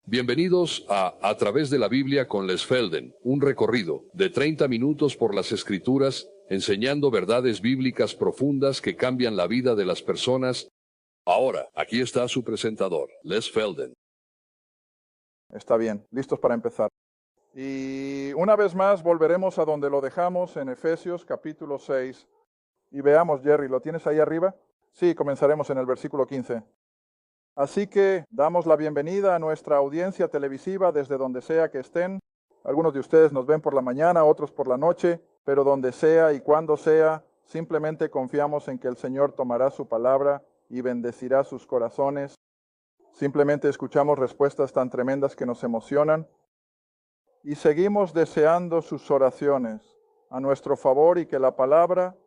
Bienvenidos a través de la Biblia con Les Felden, un recorrido de 30 minutos por las Escrituras, enseñando verdades bíblicas profundas que cambian la vida de las personas. Ahora, aquí está su presentador, Les Felden. Está bien, listos para empezar. Y una vez más volveremos a donde lo dejamos en Efesios capítulo 6. Y veamos, Jerry, ¿lo tienes ahí arriba? Sí, comenzaremos en el versículo 15. Así que damos la bienvenida a nuestra audiencia televisiva desde donde sea que estén. Algunos de ustedes nos ven por la mañana, otros por la noche, pero donde sea y cuando sea, simplemente confiamos en que el Señor tomará su palabra y bendecirá sus corazones. Simplemente escuchamos respuestas tan tremendas que nos emocionan y seguimos deseando sus oraciones a nuestro favor y que la palabra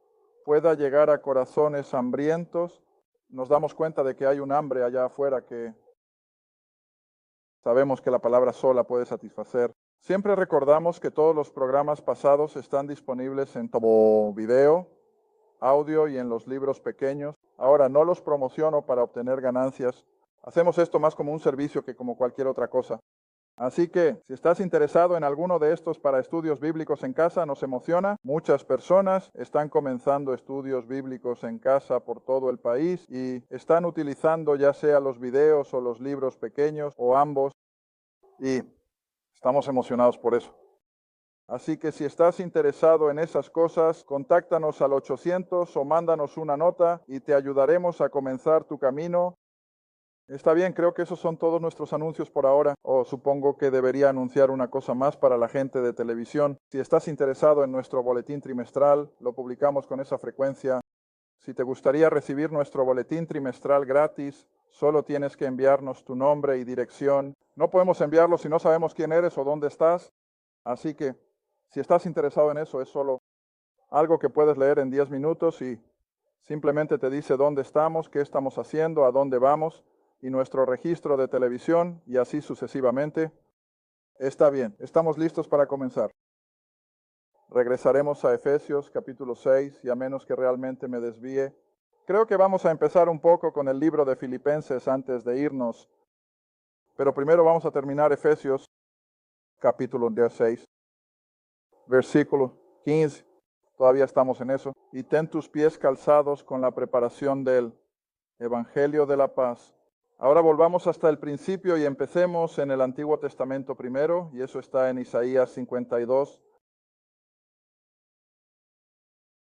pueda llegar a corazones hambrientos. Nos damos cuenta de que hay un hambre allá afuera que sabemos que la palabra sola puede satisfacer. Siempre recordamos que todos los programas pasados están disponibles en como video, audio y en los libros pequeños. Ahora no los promociono para obtener ganancias. Hacemos esto más como un servicio que como cualquier otra cosa. Así que, si estás interesado en alguno de estos para estudios bíblicos en casa, nos emociona. Muchas personas están comenzando estudios bíblicos en casa por todo el país y están utilizando ya sea los videos o los libros pequeños o ambos. Y estamos emocionados por eso. Así que si estás interesado en esas cosas, contáctanos al 800 o mándanos una nota y te ayudaremos a comenzar tu camino. Está bien, creo que esos son todos nuestros anuncios por ahora. O supongo que debería anunciar una cosa más para la gente de televisión. Si estás interesado en nuestro boletín trimestral, lo publicamos con esa frecuencia. Si te gustaría recibir nuestro boletín trimestral gratis, solo tienes que enviarnos tu nombre y dirección. No podemos enviarlo si no sabemos quién eres o dónde estás. Así que, si estás interesado en eso, es solo algo que puedes leer en 10 minutos y simplemente te dice dónde estamos, qué estamos haciendo, a dónde vamos y nuestro registro de televisión y así sucesivamente. Está bien, estamos listos para comenzar. Regresaremos a Efesios capítulo 6 y a menos que realmente me desvíe, creo que vamos a empezar un poco con el libro de Filipenses antes de irnos. Pero primero vamos a terminar Efesios capítulo 6, versículo 15. Todavía estamos en eso. Y ten tus pies calzados con la preparación del Evangelio de la paz. Ahora volvamos hasta el principio y empecemos en el Antiguo Testamento primero, y eso está en Isaías 52.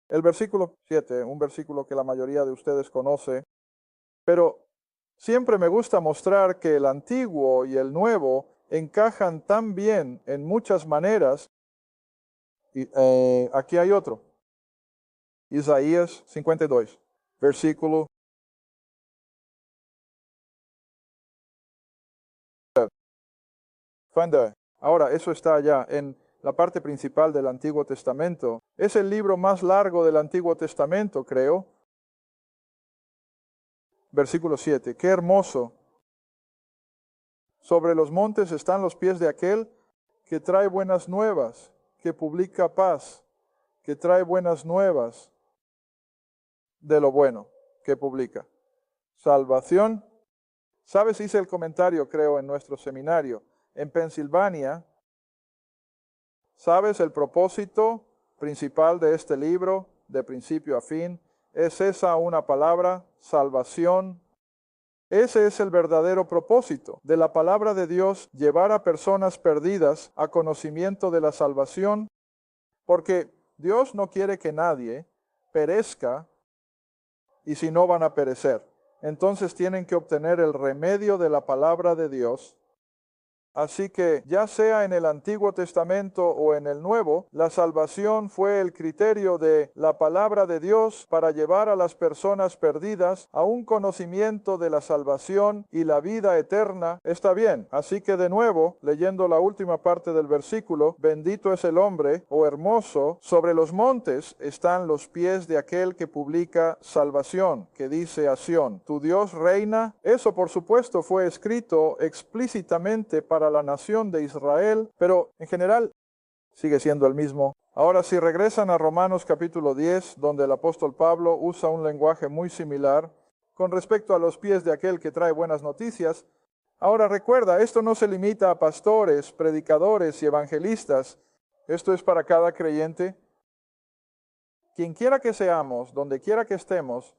El versículo 7, un versículo que la mayoría de ustedes conoce, pero siempre me gusta mostrar que el Antiguo y el Nuevo encajan tan bien en muchas maneras. Y, aquí hay otro, Isaías 52, versículo. Ahora, eso está allá en la parte principal del Antiguo Testamento. Es el libro más largo del Antiguo Testamento, creo. Versículo 7. Qué hermoso. Sobre los montes están los pies de aquel que trae buenas nuevas, que publica paz, que trae buenas nuevas de lo bueno que publica. Salvación. ¿Sabes? Hice el comentario, creo, en nuestro seminario. En Pensilvania, ¿sabes? El propósito principal de este libro, de principio a fin, es esa una palabra, salvación. Ese es el verdadero propósito de la palabra de Dios, llevar a personas perdidas a conocimiento de la salvación, porque Dios no quiere que nadie perezca y si no van a perecer. Entonces tienen que obtener el remedio de la palabra de Dios. Así que ya sea en el Antiguo Testamento o en el Nuevo, la salvación fue el criterio de la palabra de Dios para llevar a las personas perdidas a un conocimiento de la salvación y la vida eterna. Está bien, así que de nuevo, leyendo la última parte del versículo, bendito es el hombre, o hermoso, sobre los montes están los pies de aquel que publica salvación, que dice a Sión, tu Dios reina. Eso por supuesto fue escrito explícitamente para la nación de Israel, pero en general sigue siendo el mismo. Ahora, si regresan a Romanos capítulo 10, donde el apóstol Pablo usa un lenguaje muy similar con respecto a los pies de aquel que trae buenas noticias, Ahora recuerda, esto no se limita a pastores, predicadores y evangelistas. Esto es para cada creyente. Quien quiera que seamos, donde quiera que estemos,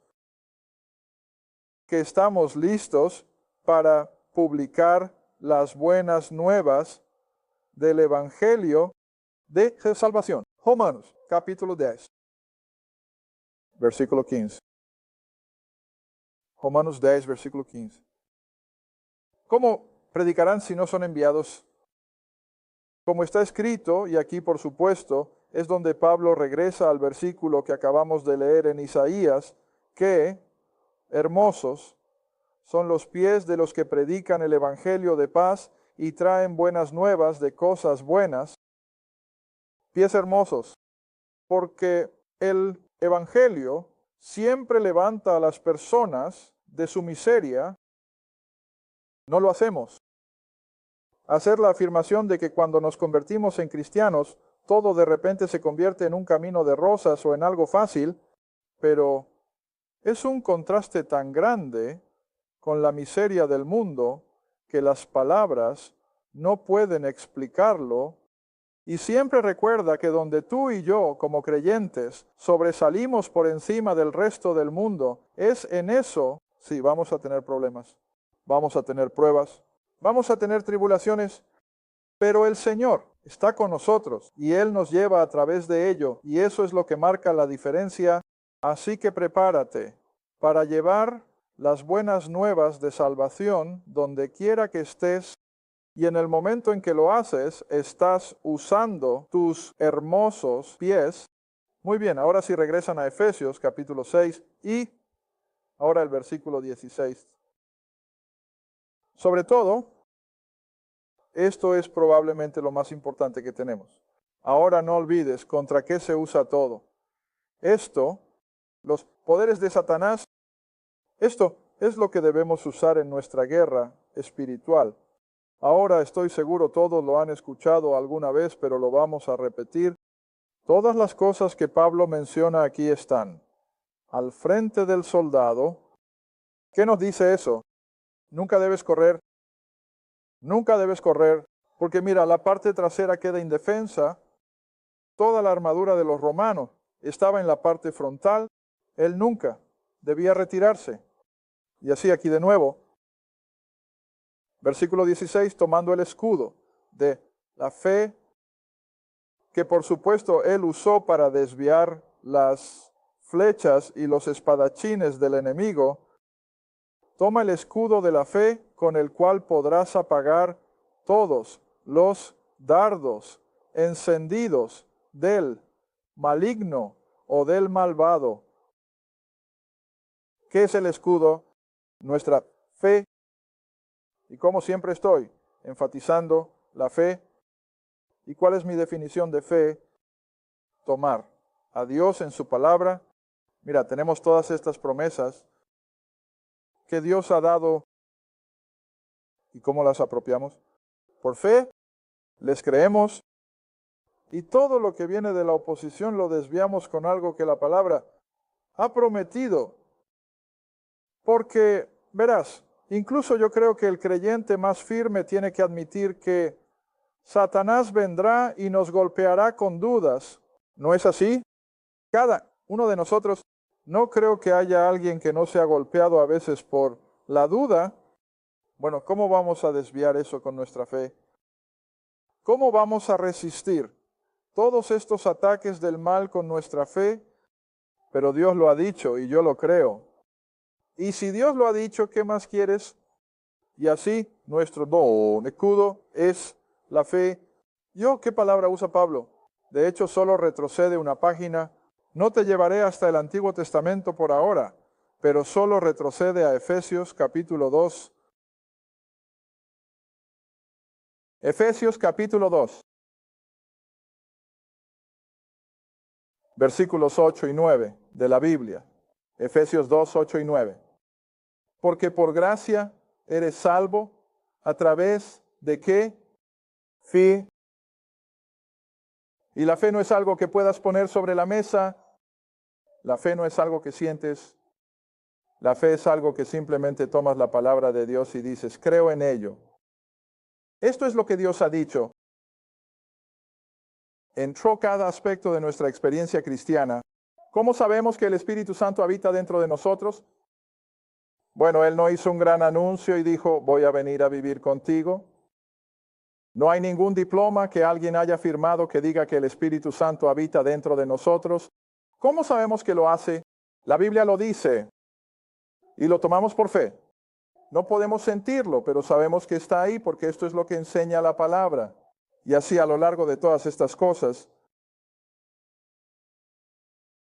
que estamos listos para publicar las buenas nuevas del Evangelio de salvación. Romanos, capítulo 10, versículo 15. Romanos 10, versículo 15. ¿Cómo predicarán si no son enviados? Como está escrito, y aquí por supuesto es donde Pablo regresa al versículo que acabamos de leer en Isaías, que hermosos son los pies de los que predican el evangelio de paz y traen buenas nuevas de cosas buenas. Pies hermosos, porque el evangelio siempre levanta a las personas de su miseria. No lo hacemos. Hacer la afirmación de que cuando nos convertimos en cristianos, todo de repente se convierte en un camino de rosas o en algo fácil, pero es un contraste tan grande con la miseria del mundo que las palabras no pueden explicarlo. Y siempre recuerda que donde tú y yo, como creyentes, sobresalimos por encima del resto del mundo, es en eso, sí, vamos a tener problemas, vamos a tener pruebas, vamos a tener tribulaciones, pero el Señor está con nosotros y Él nos lleva a través de ello, y eso es lo que marca la diferencia. Así que prepárate para llevar las buenas nuevas de salvación donde quiera que estés, y en el momento en que lo haces, estás usando tus hermosos pies. Muy bien, ahora sí regresan a Efesios capítulo 6 y ahora el versículo 16. Sobre todo, esto es probablemente lo más importante que tenemos. Ahora no olvides contra qué se usa todo. Esto, los poderes de Satanás, esto es lo que debemos usar en nuestra guerra espiritual. Ahora estoy seguro todos lo han escuchado alguna vez, pero lo vamos a repetir. Todas las cosas que Pablo menciona aquí están al frente del soldado. ¿Qué nos dice eso? Nunca debes correr. Nunca debes correr, porque mira, la parte trasera queda indefensa. Toda la armadura de los romanos estaba en la parte frontal. Él nunca debía retirarse. Y así aquí de nuevo, versículo 16, tomando el escudo de la fe, que por supuesto él usó para desviar las flechas y los espadachines del enemigo. Toma el escudo de la fe con el cual podrás apagar todos los dardos encendidos del maligno o del malvado. ¿Qué es el escudo? Nuestra fe. Y como siempre estoy enfatizando la fe. ¿Y cuál es mi definición de fe? Tomar a Dios en su palabra. Mira, tenemos todas estas promesas que Dios ha dado. ¿Y cómo las apropiamos? Por fe, les creemos, y todo lo que viene de la oposición lo desviamos con algo que la palabra ha prometido. Porque, verás, incluso yo creo que el creyente más firme tiene que admitir que Satanás vendrá y nos golpeará con dudas. ¿No es así? Cada uno de nosotros, no creo que haya alguien que no sea golpeado a veces por la duda. Bueno, ¿cómo vamos a desviar eso con nuestra fe? ¿Cómo vamos a resistir todos estos ataques del mal con nuestra fe? Pero Dios lo ha dicho y yo lo creo. Y si Dios lo ha dicho, ¿qué más quieres? Y así nuestro escudo es la fe. ¿Qué palabra usa Pablo? De hecho, solo retrocede una página. No te llevaré hasta el Antiguo Testamento por ahora, pero solo retrocede a Efesios capítulo 2. Efesios capítulo 2, versículos 8 y 9 de la Biblia. Efesios 2, 8 y 9. Porque por gracia eres salvo, ¿a través de qué? Fe. Y la fe no es algo que puedas poner sobre la mesa. La fe no es algo que sientes. La fe es algo que simplemente tomas la palabra de Dios y dices, creo en ello. Esto es lo que Dios ha dicho. Entró cada aspecto de nuestra experiencia cristiana. ¿Cómo sabemos que el Espíritu Santo habita dentro de nosotros? Bueno, Él no hizo un gran anuncio y dijo, voy a venir a vivir contigo. No hay ningún diploma que alguien haya firmado que diga que el Espíritu Santo habita dentro de nosotros. ¿Cómo sabemos que lo hace? La Biblia lo dice y lo tomamos por fe. No podemos sentirlo, pero sabemos que está ahí porque esto es lo que enseña la palabra. Y así a lo largo de todas estas cosas.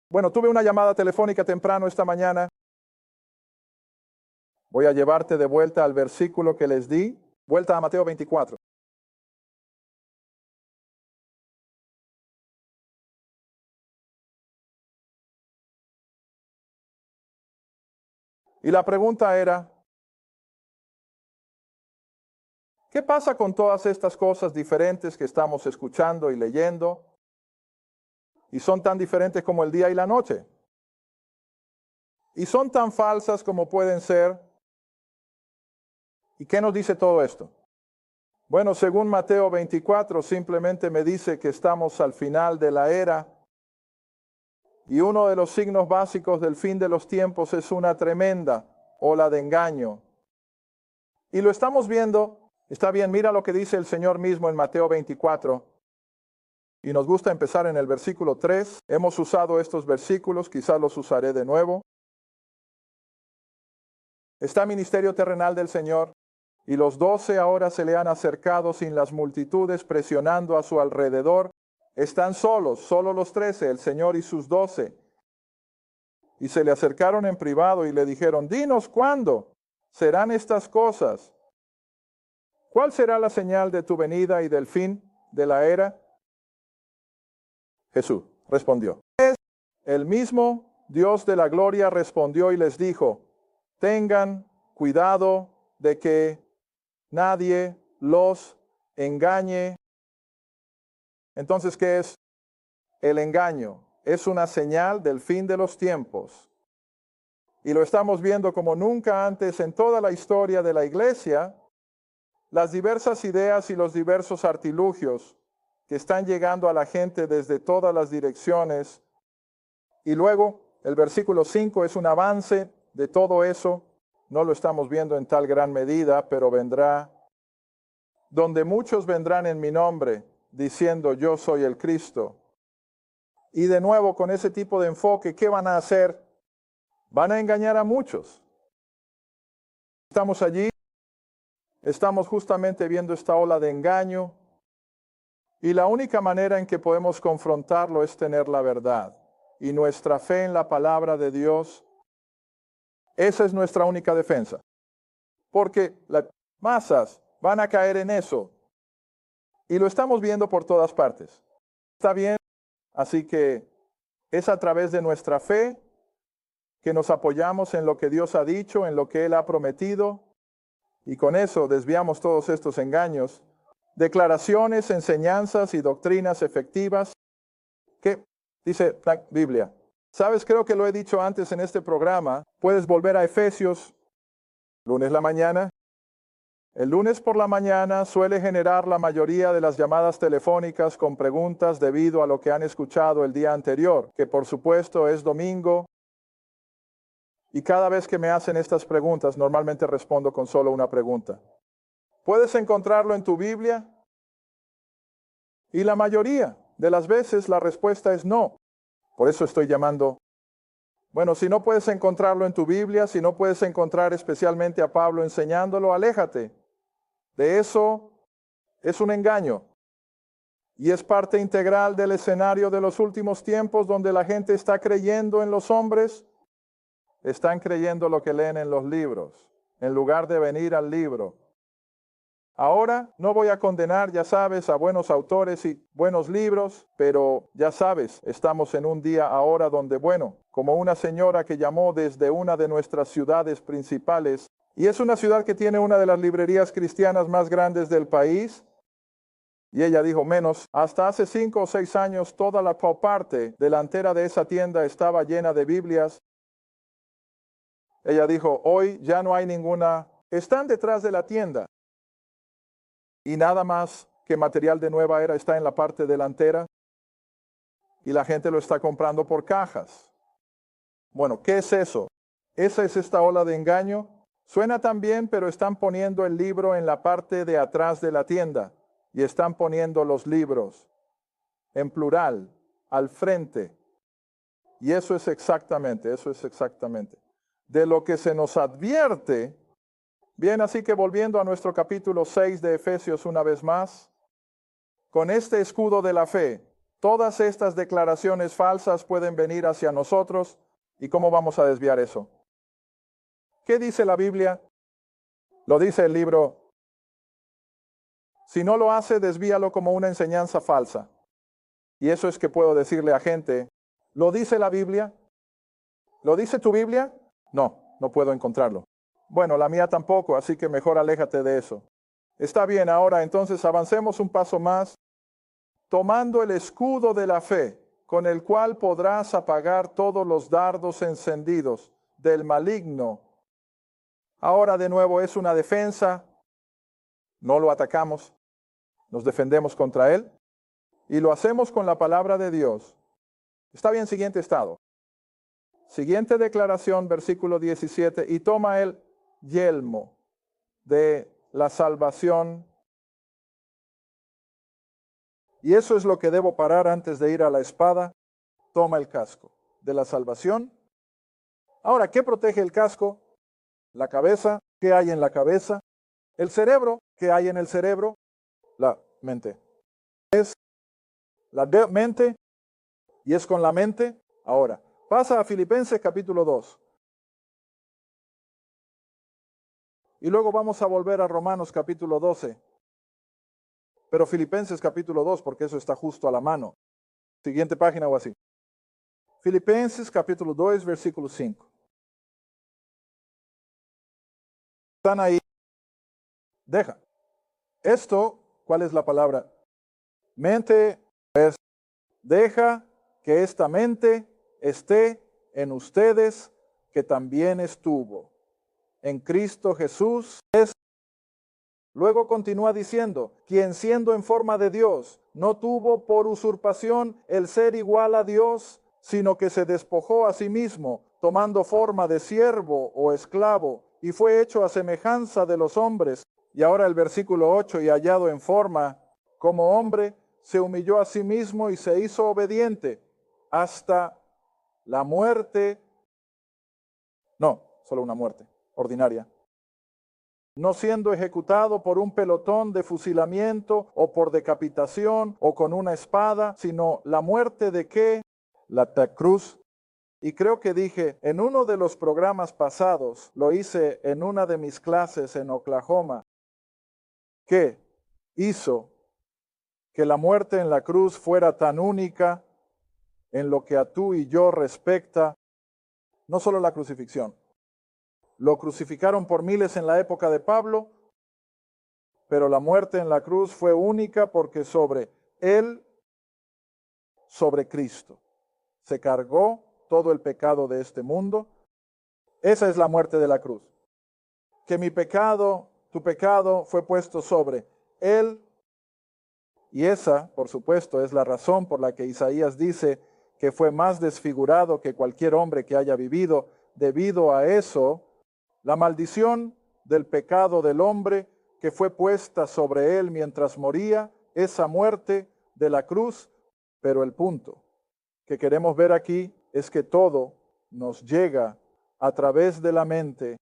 Bueno, tuve una llamada telefónica temprano esta mañana. Voy a llevarte de vuelta al versículo que les di, vuelta a Mateo 24. Y la pregunta era, ¿qué pasa con todas estas cosas diferentes que estamos escuchando y leyendo? Y son tan diferentes como el día y la noche. Y son tan falsas como pueden ser. ¿Y qué nos dice todo esto? Bueno, según Mateo 24, simplemente me dice que estamos al final de la era. Y uno de los signos básicos del fin de los tiempos es una tremenda ola de engaño. Y lo estamos viendo. Está bien, mira lo que dice el Señor mismo en Mateo 24. Y nos gusta empezar en el versículo 3. Hemos usado estos versículos, quizás los usaré de nuevo. Está ministerio terrenal del Señor, y los 12 ahora se le han acercado sin las multitudes presionando a su alrededor. Están solos, solo los 13, el Señor y sus 12. Y se le acercaron en privado y le dijeron, dinos cuándo serán estas cosas. ¿Cuál será la señal de tu venida y del fin de la era? Jesús respondió. El mismo Dios de la gloria respondió y les dijo, tengan cuidado de que nadie los engañe. Entonces, ¿qué es el engaño? Es una señal del fin de los tiempos. Y lo estamos viendo como nunca antes en toda la historia de la iglesia, las diversas ideas y los diversos artilugios que están llegando a la gente desde todas las direcciones. Y luego el versículo 5 es un avance de todo eso. No lo estamos viendo en tal gran medida, pero vendrá, donde muchos vendrán en mi nombre, diciendo yo soy el Cristo. Y de nuevo, con ese tipo de enfoque, ¿qué van a hacer? Van a engañar a muchos. Estamos allí, estamos justamente viendo esta ola de engaño, y la única manera en que podemos confrontarlo es tener la verdad. Y nuestra fe en la palabra de Dios, esa es nuestra única defensa. Porque las masas van a caer en eso. Y lo estamos viendo por todas partes. ¿Está bien? Así que es a través de nuestra fe que nos apoyamos en lo que Dios ha dicho, en lo que Él ha prometido. Y con eso desviamos todos estos engaños. Declaraciones, enseñanzas y doctrinas efectivas. ¿Qué dice la Biblia? Sabes, creo que lo he dicho antes en este programa. Puedes volver a Efesios, lunes la mañana. El lunes por la mañana suele generar la mayoría de las llamadas telefónicas con preguntas debido a lo que han escuchado el día anterior, que por supuesto es domingo. Y cada vez que me hacen estas preguntas, normalmente respondo con solo una pregunta. ¿Puedes encontrarlo en tu Biblia? Y la mayoría de las veces la respuesta es no. Por eso estoy llamando. Bueno, si no puedes encontrarlo en tu Biblia, si no puedes encontrar especialmente a Pablo enseñándolo, aléjate. De eso es un engaño. Y es parte integral del escenario de los últimos tiempos donde la gente está creyendo en los hombres. Están creyendo lo que leen en los libros, en lugar de venir al libro. Ahora no voy a condenar, ya sabes, a buenos autores y buenos libros, pero ya sabes, estamos en un día ahora donde, bueno, como una señora que llamó desde una de nuestras ciudades principales, y es una ciudad que tiene una de las librerías cristianas más grandes del país, y ella dijo menos, hasta hace 5 o 6 años toda la parte delantera de esa tienda estaba llena de Biblias. Ella dijo, hoy ya no hay ninguna, están detrás de la tienda y nada más que material de nueva era está en la parte delantera y la gente lo está comprando por cajas. Bueno, ¿qué es eso? Esa es esta ola de engaño. Suena tan bien, pero están poniendo el libro en la parte de atrás de la tienda y están poniendo los libros en plural, al frente. Y eso es exactamente. De lo que se nos advierte. Bien, así que volviendo a nuestro capítulo 6 de Efesios una vez más, con este escudo de la fe, todas estas declaraciones falsas pueden venir hacia nosotros. ¿Y cómo vamos a desviar eso? ¿Qué dice la Biblia? Lo dice el libro. Si no lo hace, desvíalo como una enseñanza falsa. Y eso es que puedo decirle a gente, ¿lo dice la Biblia? ¿Lo dice tu Biblia? No, no puedo encontrarlo. Bueno, la mía tampoco, así que mejor aléjate de eso. Está bien, ahora entonces avancemos un paso más, tomando el escudo de la fe, con el cual podrás apagar todos los dardos encendidos del maligno. Ahora de nuevo es una defensa, no lo atacamos, nos defendemos contra él y lo hacemos con la palabra de Dios. Está bien, siguiente estado. Siguiente declaración, versículo 17, y toma el yelmo de la salvación. Y eso es lo que debo parar antes de ir a la espada. Toma el casco de la salvación. Ahora, ¿qué protege el casco? La cabeza. ¿Qué hay en la cabeza? El cerebro. ¿Qué hay en el cerebro? La mente. Es la mente y es con la mente. Ahora, pasa a Filipenses capítulo 2. Y luego vamos a volver a Romanos capítulo 12. Pero Filipenses capítulo 2, porque eso está justo a la mano. Siguiente página o así. Filipenses capítulo 2, versículo 5. Están ahí. Deja. Esto, ¿cuál es la palabra? Mente es, deja que esta mente esté en ustedes, que también estuvo en Cristo Jesús. Luego continúa diciendo, quien siendo en forma de Dios, no tuvo por usurpación el ser igual a Dios, sino que se despojó a sí mismo, tomando forma de siervo o esclavo, y fue hecho a semejanza de los hombres. Y ahora el versículo 8, y hallado en forma como hombre, se humilló a sí mismo y se hizo obediente hasta la muerte. No, solo una muerte ordinaria. No siendo ejecutado por un pelotón de fusilamiento o por decapitación o con una espada, sino la muerte de ¿qué? La cruz. Y creo que dije en uno de los programas pasados, lo hice en una de mis clases en Oklahoma, que hizo que la muerte en la cruz fuera tan única en lo que a tú y yo respecta, no solo la crucifixión. Lo crucificaron por miles en la época de Pablo, pero la muerte en la cruz fue única porque sobre él, sobre Cristo, se cargó todo el pecado de este mundo. Esa es la muerte de la cruz. Que mi pecado, tu pecado, fue puesto sobre él. Y esa, por supuesto, es la razón por la que Isaías dice que fue más desfigurado que cualquier hombre que haya vivido. Debido a eso, la maldición del pecado del hombre que fue puesta sobre él mientras moría, esa muerte de la cruz. Pero el punto que queremos ver aquí es que todo nos llega a través de la mente.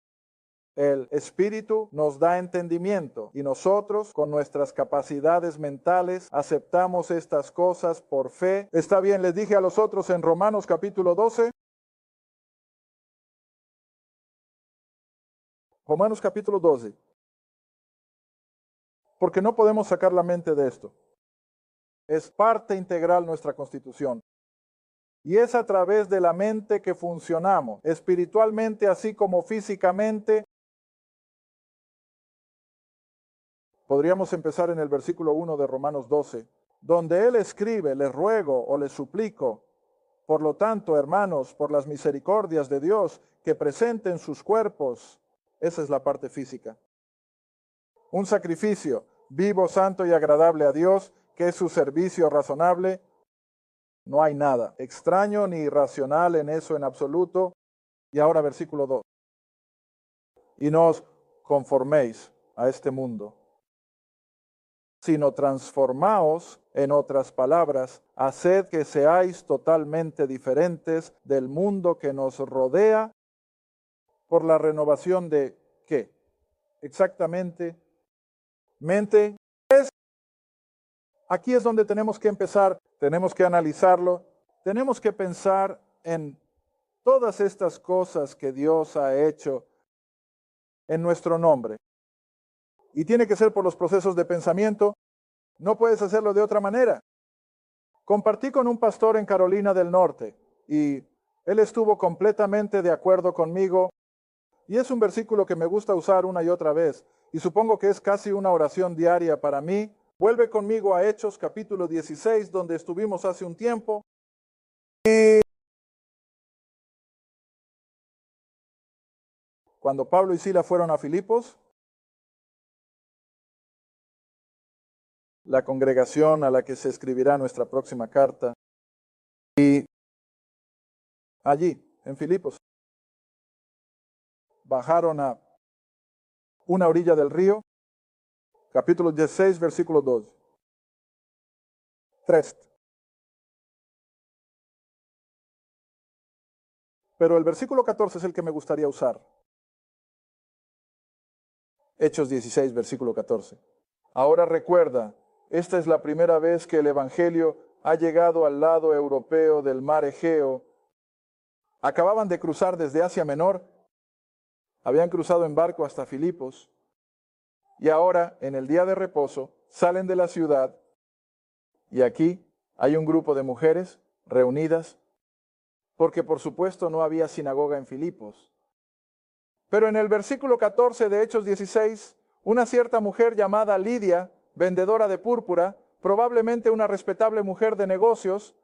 El Espíritu nos da entendimiento y nosotros con nuestras capacidades mentales aceptamos estas cosas por fe. Está bien, les dije a los otros en Romanos capítulo 12. Romanos capítulo 12. Porque no podemos sacar la mente de esto. Es parte integral nuestra constitución. Y es a través de la mente que funcionamos, espiritualmente así como físicamente. Podríamos empezar en el versículo 1 de Romanos 12, donde él escribe, les ruego o les suplico, Por lo tanto, hermanos, por las misericordias de Dios, que presenten sus cuerpos, esa es la parte física, un sacrificio vivo, santo y agradable a Dios, que es su servicio razonable. No hay nada extraño ni irracional en eso en absoluto. Y ahora versículo 2. Y no os conforméis a este mundo, sino transformaos, en otras palabras, haced que seáis totalmente diferentes del mundo que nos rodea por la renovación de ¿qué? Exactamente, mente. Aquí es donde tenemos que empezar, tenemos que analizarlo, tenemos que pensar en todas estas cosas que Dios ha hecho en nuestro nombre. Y tiene que ser por los procesos de pensamiento, no puedes hacerlo de otra manera. Compartí con un pastor en Carolina del Norte y él estuvo completamente de acuerdo conmigo. Y es un versículo que me gusta usar una y otra vez. Y supongo que es casi una oración diaria para mí. Vuelve conmigo a Hechos capítulo 16, donde estuvimos hace un tiempo. Y cuando Pablo y Sila fueron a Filipos, la congregación a la que se escribirá nuestra próxima carta, y allí, en Filipos, bajaron a una orilla del río, capítulo 16, versículo 2. 3. Pero el versículo 14 es el que me gustaría usar. Hechos 16, versículo 14. Ahora recuerda, esta es la primera vez que el Evangelio ha llegado al lado europeo del mar Egeo. Acababan de cruzar desde Asia Menor, habían cruzado en barco hasta Filipos, y ahora, en el día de reposo, salen de la ciudad, y aquí hay un grupo de mujeres reunidas, porque por supuesto no había sinagoga en Filipos. Pero en el versículo 14 de Hechos 16, una cierta mujer llamada Lidia, vendedora de púrpura, probablemente una respetable mujer de negocios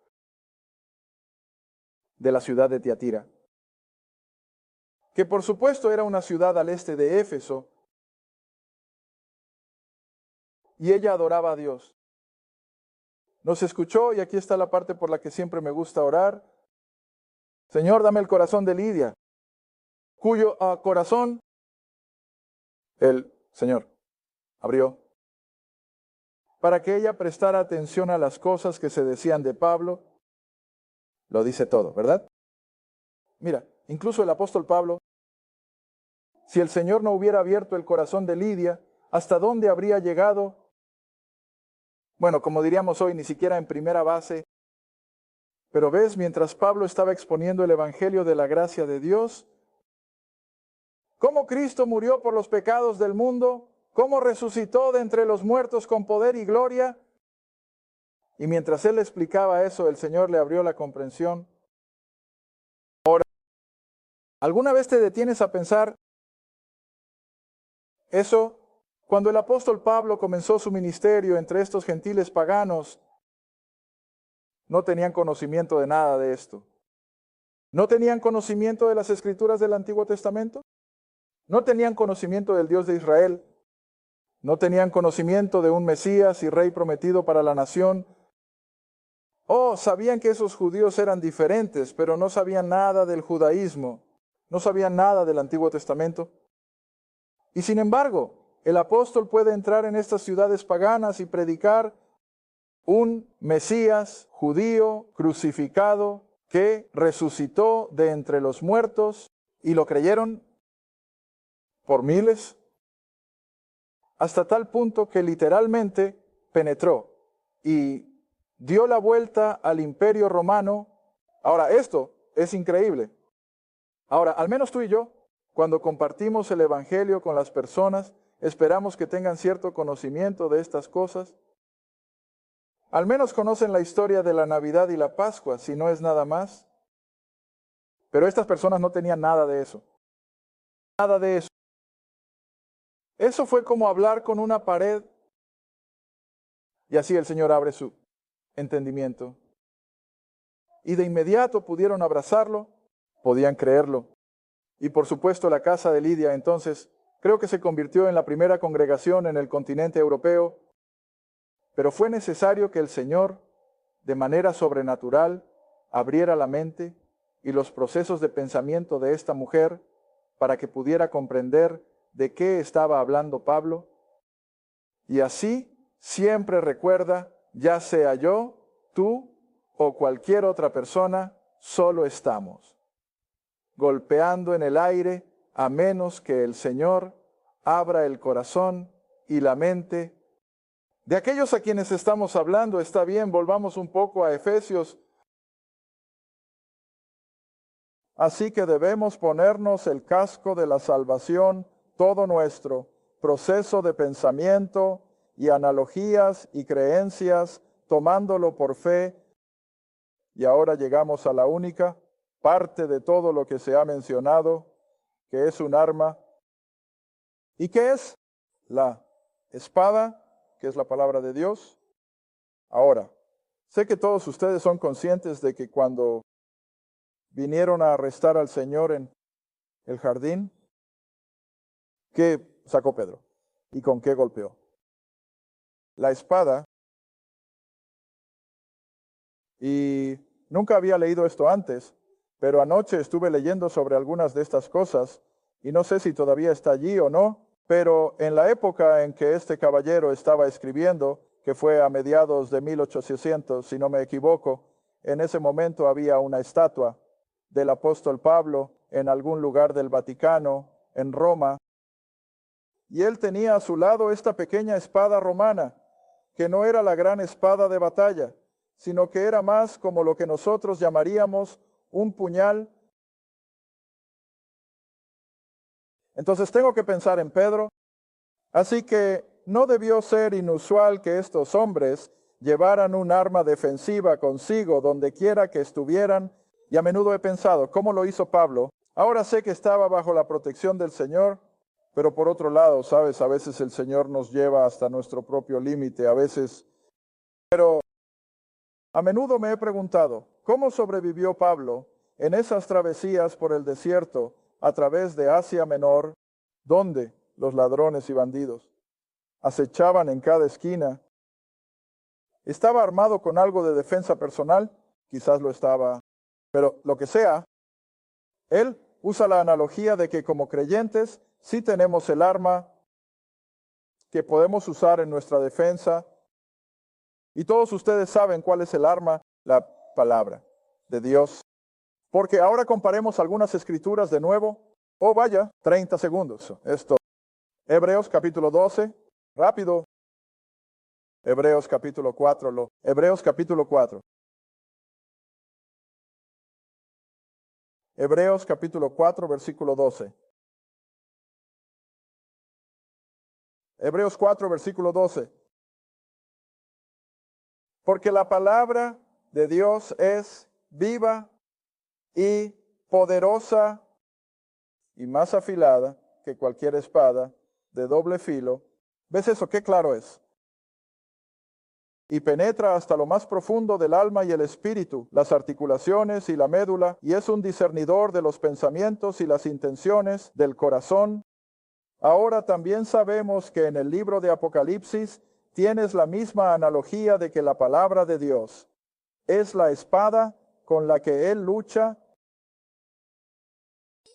de la ciudad de Tiatira, que por supuesto era una ciudad al este de Éfeso, y ella adoraba a Dios. Nos escuchó, y aquí está la parte por la que siempre me gusta orar. Señor, dame el corazón de Lidia, cuyo corazón el Señor abrió, para que ella prestara atención a las cosas que se decían de Pablo. Lo dice todo, ¿verdad? Mira, incluso el apóstol Pablo, si el Señor no hubiera abierto el corazón de Lidia, ¿hasta dónde habría llegado? Bueno, como diríamos hoy, ni siquiera en primera base. Pero ves, mientras Pablo estaba exponiendo el evangelio de la gracia de Dios, cómo Cristo murió por los pecados del mundo, cómo resucitó de entre los muertos con poder y gloria. Y mientras él explicaba eso, el Señor le abrió la comprensión. Ahora, ¿alguna vez te detienes a pensar eso? Cuando el apóstol Pablo comenzó su ministerio entre estos gentiles paganos, no tenían conocimiento de nada de esto. ¿No tenían conocimiento de las escrituras del Antiguo Testamento? ¿No tenían conocimiento del Dios de Israel? ¿No tenían conocimiento de un Mesías y Rey prometido para la nación? Oh, sabían que esos judíos eran diferentes, pero no sabían nada del judaísmo, no sabían nada del Antiguo Testamento. Y sin embargo, el apóstol puede entrar en estas ciudades paganas y predicar un Mesías judío crucificado que resucitó de entre los muertos, y lo creyeron por miles, hasta tal punto que literalmente penetró y dio la vuelta al imperio romano. Ahora, esto es increíble. Ahora, al menos tú y yo, cuando compartimos el evangelio con las personas, esperamos que tengan cierto conocimiento de estas cosas. Al menos conocen la historia de la Navidad y la Pascua, si no es nada más. Pero estas personas no tenían nada de eso. Nada de eso. Eso fue como hablar con una pared. Y así el Señor abre su entendimiento. y de inmediato pudieron abrazarlo, podían creerlo. Y por supuesto la casa de Lidia entonces creo que se convirtió en la primera congregación en el continente europeo, pero fue necesario que el Señor, de manera sobrenatural, abriera la mente y los procesos de pensamiento de esta mujer para que pudiera comprender de qué estaba hablando Pablo. Y así siempre recuerda, ya sea yo, tú o cualquier otra persona, solo estamos golpeando en el aire a menos que el Señor abra el corazón y la mente de aquellos a quienes estamos hablando. Está bien, volvamos un poco a Efesios. Así que debemos ponernos el casco de la salvación, todo nuestro proceso de pensamiento y analogías y creencias, tomándolo por fe. Y ahora llegamos a la única parte de todo lo que se ha mencionado, que es un arma. ¿Y qué es? La espada, que es la palabra de Dios. Ahora, sé que todos ustedes son conscientes de que cuando vinieron a arrestar al Señor en el jardín, ¿qué sacó Pedro? ¿Y con qué golpeó? La espada. Y nunca había leído esto antes, pero anoche estuve leyendo sobre algunas de estas cosas, y no sé si todavía está allí o no, pero en la época en que este caballero estaba escribiendo, que fue a mediados de 1800, si no me equivoco, en ese momento había una estatua del apóstol Pablo en algún lugar del Vaticano, en Roma, y él tenía a su lado esta pequeña espada romana, que no era la gran espada de batalla, sino que era más como lo que nosotros llamaríamos un puñal. Entonces tengo que pensar en Pedro. Así que no debió ser inusual que estos hombres llevaran un arma defensiva consigo donde quiera que estuvieran, y a menudo he pensado, ¿cómo lo hizo Pablo? Ahora sé que estaba bajo la protección del Señor, pero por otro lado, sabes, a veces el Señor nos lleva hasta nuestro propio límite, pero a menudo me he preguntado, ¿cómo sobrevivió Pablo en esas travesías por el desierto a través de Asia Menor, donde los ladrones y bandidos acechaban en cada esquina? ¿Estaba armado con algo de defensa personal? Quizás lo estaba, pero lo que sea, él usa la analogía de que como creyentes sí tenemos el arma que podemos usar en nuestra defensa. Y todos ustedes saben cuál es el arma, la palabra de Dios. Porque ahora comparemos algunas escrituras de nuevo. Oh, vaya, 30 segundos. Esto. Hebreos capítulo 12. Rápido. Hebreos capítulo 4. Hebreos capítulo 4. Hebreos capítulo 4, versículo 12. Hebreos 4, versículo 12. Porque la palabra de Dios es viva y poderosa y más afilada que cualquier espada de doble filo. ¿Ves eso? Qué claro es. Y penetra hasta lo más profundo del alma y el espíritu, las articulaciones y la médula, y es un discernidor de los pensamientos y las intenciones del corazón. Ahora también sabemos que en el libro de Apocalipsis tienes la misma analogía de que la palabra de Dios es la espada con la que Él lucha.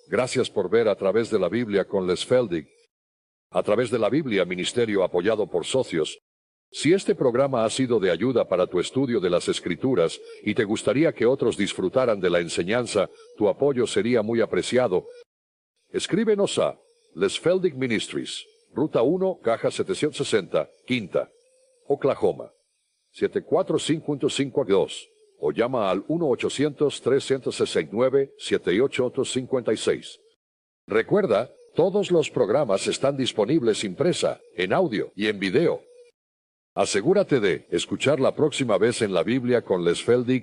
Gracias por ver a través de la Biblia con Les Feldig. A través de la Biblia, ministerio apoyado por socios. Si este programa ha sido de ayuda para tu estudio de las Escrituras y te gustaría que otros disfrutaran de la enseñanza, tu apoyo sería muy apreciado. Escríbenos a Les Feldig Ministries, Ruta 1, Caja 760, Quinta, Oklahoma, 74552, o llama al 1-800-369-7856. Recuerda, todos los programas están disponibles impresa, en audio y en video. Asegúrate de escuchar la próxima vez en la Biblia con Les Feldig.